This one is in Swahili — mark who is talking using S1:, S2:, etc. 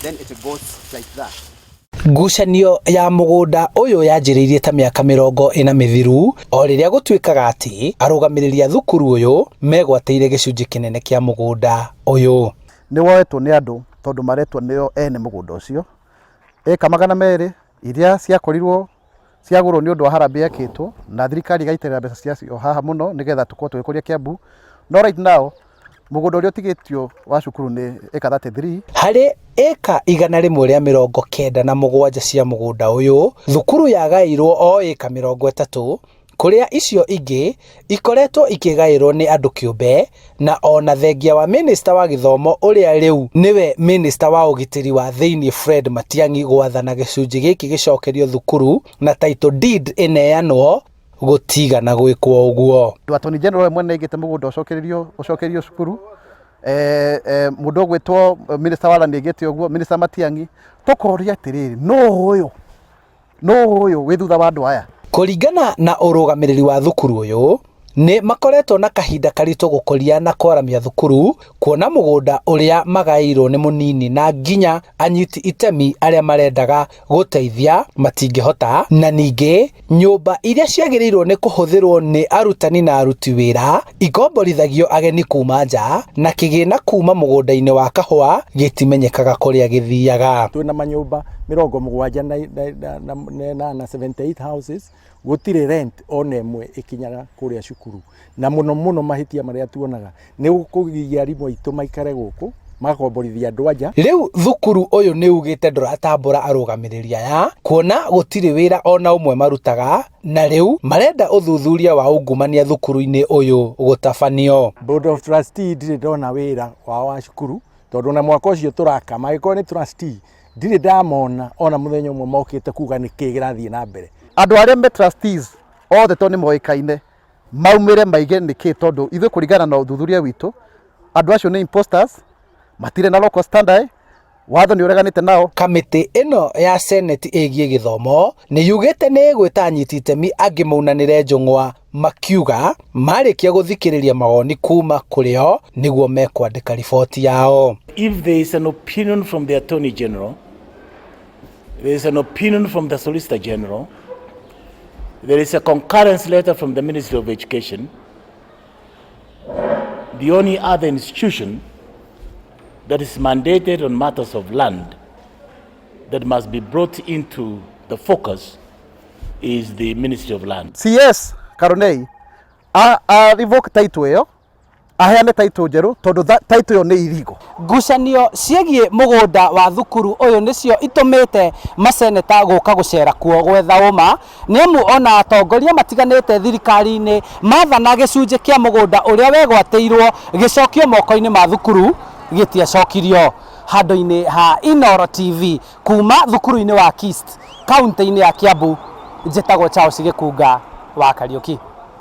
S1: then it goes like that.
S2: Ngucanio ya mugunda uyu yanjiriirie ta miaka 40 mithiru o riria gutwikaga ati arugamiriri a thukuru uyu megwatiire gicunji kinene kia mugunda uyu
S3: ni woetwo ni andu tondu maretwo nio ene mugunda ucio eka 200 iria ciakorirwo ciagurwo ni undu wa harambee yakitwo na thirikari gaitirira mbeca ciacio haha muno nigetha tukorwo tugikuria Kiambu no right now mugunda uria utigitio wa cukuru ni eka 33
S2: hari eka 197 cia mugunda uyu thukuru yagairwo o eka 30 kuria icio ingi ikoretwo ikigairwo ni andu kiumbe na ona thengia wa minister wa githomo uria riu niwe minister wa ugitiri wa thiini Fred Matiang'i gwathana gicunji giki gicokerio thukuru na title deed ineanwo gutigana gwikwo uguo
S3: attorney general mwene igite mugunda ucokerio cukuru mundu gwitwo minister wa landi igite uguo minister Matiang'i tukoria atiriri no uyu withutha wa andu aya
S2: kuringana na urugamiriri wa thukuru uyu ni makoretwo na kahinda karito gukoria na kwaramia thukuru kuona mugunda uria magairwo ni munini na nginya anyiti itemi aria marendaga guteithia matingihota na ningi nyumba iria ciagirirwo ni kuhuthirwo ni arutani na aruti wira igomborithagio ageni kuma nja na kigina kuma mugunda-ini wa kahua gitimenyekaga kuria githiaga
S4: twina manyumba 78 houses gutire rent ona imwe ikinyaga kuria cukuru na muno mahitia maria tuonaga ni kugigia arimũ aitũ maikare guku magomborithia andu anja
S2: riu thukuru uyu ni ugite nduratambura arugamiriri aya kuona gutire wira ona umwe marutaga na riu marenda uthuthuria wa ungumania thukuru-ini uyu gutabanio.
S4: Board of Trustee ndire ndona wira wa cukuru tondu na mwaka ucio turaka magiko ni trustee ndire ndamona ona muthenya umwe mokite kuga ni kigirathie na mbere
S3: andu aria me trustees othe to ni moikaine maumire maige niki tondu ithu kuringana na uthuthuria witu andu acio ni imposters matire na local standard watho ni ureganite nao.
S2: Kamiti ino ya Senate iigi githomo ni yugite ni gwita anyiti itemi angi maunanire njungwa makiuga marikia guthikiriria mawoni kuma kurio niguo mekwandika riboti yao.
S5: If there is an opinion from the Attorney General, there is an opinion from the Solicitor General, there is a concurrence letter from the Ministry of Education, the only other institution that is mandated on matters of land that must be brought into the focus is the Ministry of Land.
S3: CS Karonei a revoke title yo aheane title jeru tondu title yo ni irigo.
S2: Ngucanio ciegie mugunda wa thukuru uyu nicio itumite maseneta guka gucera kuo gwetha uma niamu ona atongoria matiganite thirikari-ini mathana gicunji kia mugunda uria wegwatiirwo gicokio moko-ini ma thukuru gitiacokirio. Handu-ini ha Inoro TV kuma thukuru-ini wa KIST kaunti-ini ya Kiambu njitagwo Charles Gikunga wa Kariuki.